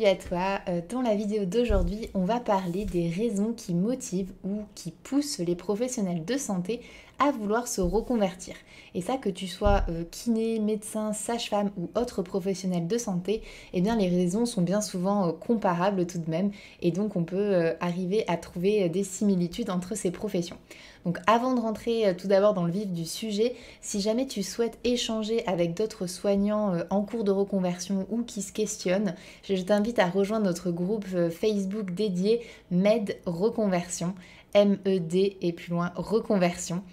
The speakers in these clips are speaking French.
Salut à toi, dans la vidéo d'aujourd'hui on va parler des raisons qui motivent ou qui poussent les professionnels de santé à vouloir se reconvertir. Et ça, que tu sois kiné, médecin, sage-femme ou autre professionnel de santé, eh bien les raisons sont bien souvent comparables tout de même, et donc on peut arriver à trouver des similitudes entre ces professions. Donc avant de rentrer tout d'abord dans le vif du sujet, si jamais tu souhaites échanger avec d'autres soignants en cours de reconversion ou qui se questionnent, je t'invite à rejoindre notre groupe Facebook dédié MED Reconversion, MED et plus loin Reconversion,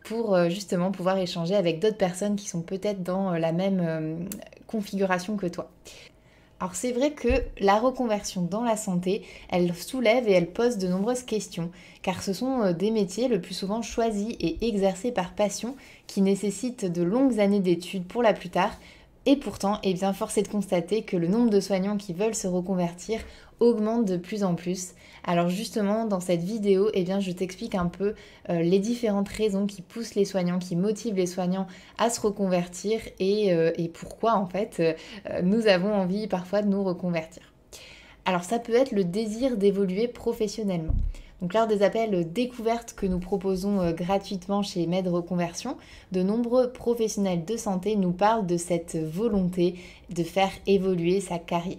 pour justement pouvoir échanger avec d'autres personnes qui sont peut-être dans la même configuration que toi. Alors c'est vrai que la reconversion dans la santé, elle soulève et elle pose de nombreuses questions, car ce sont des métiers le plus souvent choisis et exercés par passion, qui nécessitent de longues années d'études pour la plupart, et pourtant, eh bien, force est de constater que le nombre de soignants qui veulent se reconvertir augmente de plus en plus. Alors justement, dans cette vidéo, eh bien, je t'explique un peu les différentes raisons qui poussent les soignants, qui motivent les soignants à se reconvertir et pourquoi en fait nous avons envie parfois de nous reconvertir. Alors ça peut être le désir d'évoluer professionnellement. Donc lors des appels découvertes que nous proposons gratuitement chez Med Reconversion, de nombreux professionnels de santé nous parlent de cette volonté de faire évoluer sa carrière.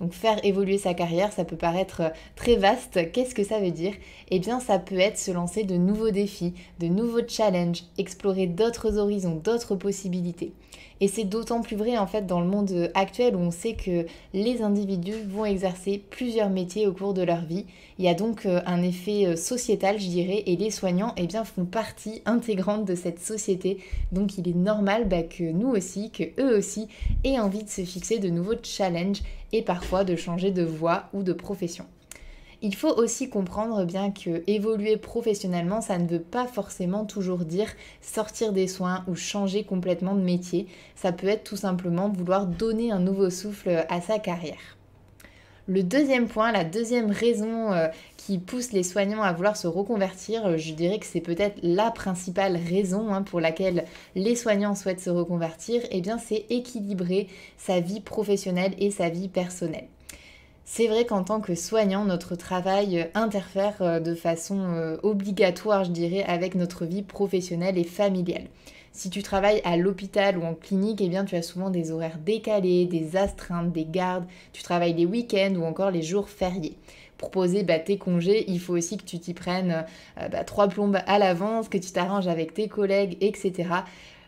Donc faire évoluer sa carrière, ça peut paraître très vaste. Qu'est-ce que ça veut dire? Eh bien ça peut être se lancer de nouveaux défis, de nouveaux challenges, explorer d'autres horizons, d'autres possibilités. Et c'est d'autant plus vrai en fait dans le monde actuel où on sait que les individus vont exercer plusieurs métiers au cours de leur vie. Il y a donc un effet sociétal, je dirais, et les soignants eh bien, font partie intégrante de cette société. Donc il est normal que nous aussi, que eux aussi aient envie de se fixer de nouveaux challenges et parfois de changer de voie ou de profession. Il faut aussi comprendre bien que évoluer professionnellement, ça ne veut pas forcément toujours dire sortir des soins ou changer complètement de métier. Ça peut être tout simplement vouloir donner un nouveau souffle à sa carrière. Le deuxième point, la deuxième raison qui pousse les soignants à vouloir se reconvertir, je dirais que c'est peut-être la principale raison pour laquelle les soignants souhaitent se reconvertir, eh bien c'est équilibrer sa vie professionnelle et sa vie personnelle. C'est vrai qu'en tant que soignant, notre travail interfère de façon obligatoire, je dirais, avec notre vie professionnelle et familiale. Si tu travailles à l'hôpital ou en clinique, eh bien tu as souvent des horaires décalés, des astreintes, des gardes, tu travailles les week-ends ou encore les jours fériés. Pour poser tes congés, il faut aussi que tu t'y prennes 3 plombes à l'avance, que tu t'arranges avec tes collègues, etc.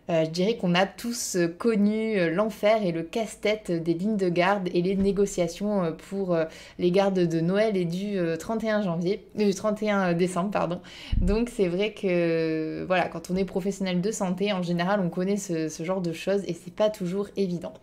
Je dirais qu'on a tous connu l'enfer et le casse-tête des lignes de garde et les négociations pour les gardes de Noël et du 31 décembre, pardon. Donc c'est vrai que voilà, quand on est professionnel de santé, en général, on connaît ce genre de choses et c'est pas toujours évident.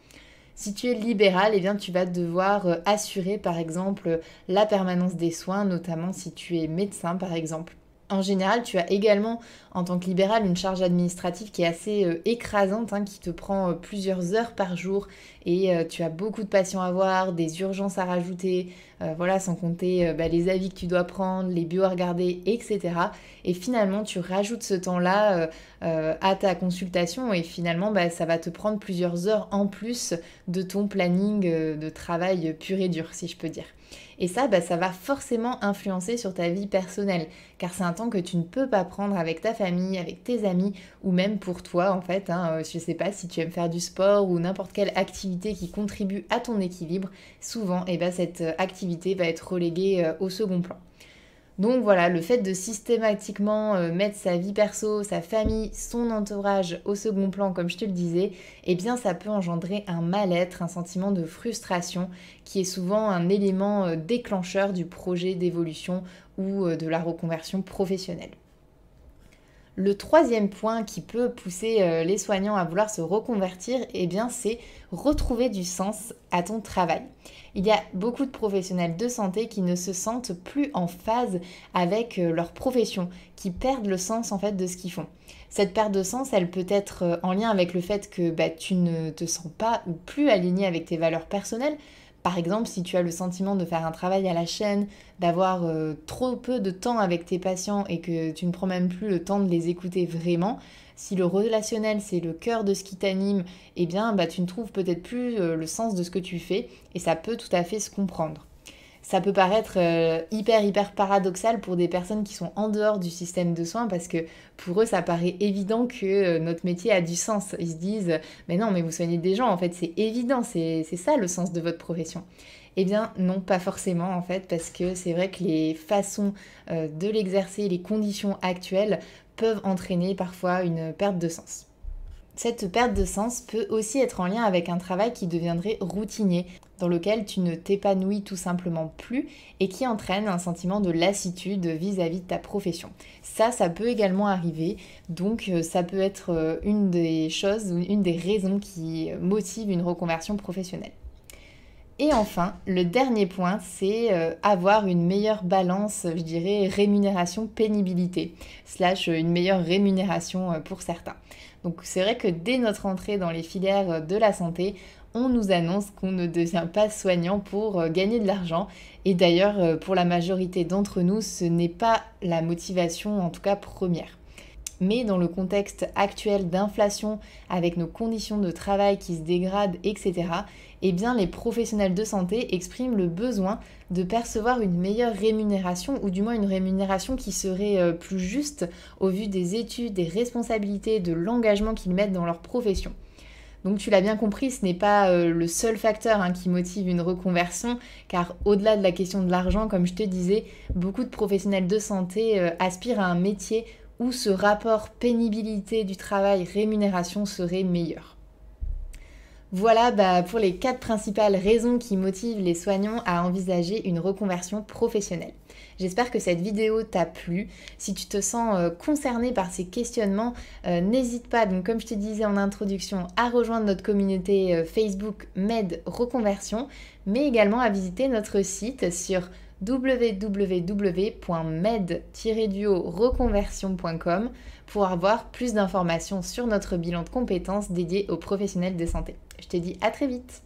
Si tu es libéral, eh bien, tu vas devoir assurer par exemple la permanence des soins, notamment si tu es médecin par exemple. En général, tu as également, en tant que libéral, une charge administrative qui est assez écrasante, qui te prend plusieurs heures par jour et tu as beaucoup de patients à voir, des urgences à rajouter, voilà, sans compter les avis que tu dois prendre, les bios à regarder, etc. Et finalement, tu rajoutes ce temps-là à ta consultation et finalement, ça va te prendre plusieurs heures en plus de ton planning de travail pur et dur, si je peux dire. Et ça, ça va forcément influencer sur ta vie personnelle, car c'est un temps que tu ne peux pas prendre avec ta famille, avec tes amis, ou même pour toi en fait. Je sais pas si tu aimes faire du sport ou n'importe quelle activité qui contribue à ton équilibre, souvent cette activité va être reléguée au second plan. Donc voilà, le fait de systématiquement mettre sa vie perso, sa famille, son entourage au second plan, comme je te le disais, eh bien ça peut engendrer un mal-être, un sentiment de frustration qui est souvent un élément déclencheur du projet d'évolution ou de la reconversion professionnelle. Le troisième point qui peut pousser les soignants à vouloir se reconvertir, eh bien, c'est retrouver du sens à ton travail. Il y a beaucoup de professionnels de santé qui ne se sentent plus en phase avec leur profession, qui perdent le sens en fait de ce qu'ils font. Cette perte de sens, elle peut être en lien avec le fait que tu ne te sens pas ou plus aligné avec tes valeurs personnelles. Par exemple, si tu as le sentiment de faire un travail à la chaîne, d'avoir trop peu de temps avec tes patients et que tu ne prends même plus le temps de les écouter vraiment, Si le relationnel, c'est le cœur de ce qui t'anime, eh bien, tu ne trouves peut-être plus le sens de ce que tu fais et ça peut tout à fait se comprendre. Ça peut paraître hyper paradoxal pour des personnes qui sont en dehors du système de soins parce que pour eux ça paraît évident que notre métier a du sens. Ils se disent mais non mais vous soignez des gens en fait c'est évident, c'est ça le sens de votre profession. Eh bien non pas forcément en fait parce que c'est vrai que les façons de l'exercer, les conditions actuelles peuvent entraîner parfois une perte de sens. Cette perte de sens peut aussi être en lien avec un travail qui deviendrait routinier, dans lequel tu ne t'épanouis tout simplement plus et qui entraîne un sentiment de lassitude vis-à-vis de ta profession. Ça peut également arriver, donc ça peut être une des choses, une des raisons qui motive une reconversion professionnelle. Et enfin, le dernier point, c'est avoir une meilleure balance, je dirais, rémunération-pénibilité, slash une meilleure rémunération pour certains. Donc c'est vrai que dès notre entrée dans les filières de la santé, on nous annonce qu'on ne devient pas soignant pour gagner de l'argent. Et d'ailleurs, pour la majorité d'entre nous, ce n'est pas la motivation, en tout cas première. Mais dans le contexte actuel d'inflation, avec nos conditions de travail qui se dégradent, etc., eh bien les professionnels de santé expriment le besoin de percevoir une meilleure rémunération, ou du moins une rémunération qui serait plus juste au vu des études, des responsabilités, de l'engagement qu'ils mettent dans leur profession. Donc tu l'as bien compris, ce n'est pas le seul facteur qui motive une reconversion, car au-delà de la question de l'argent, comme je te disais, beaucoup de professionnels de santé aspirent à un métier où ce rapport pénibilité du travail-rémunération serait meilleur. Voilà pour les 4 principales raisons qui motivent les soignants à envisager une reconversion professionnelle. J'espère que cette vidéo t'a plu. Si tu te sens concerné par ces questionnements, n'hésite pas, donc comme je te disais en introduction, à rejoindre notre communauté Facebook Med Reconversion, mais également à visiter notre site sur www.med-reconversion.com pour avoir plus d'informations sur notre bilan de compétences dédié aux professionnels de santé. Je te dis à très vite!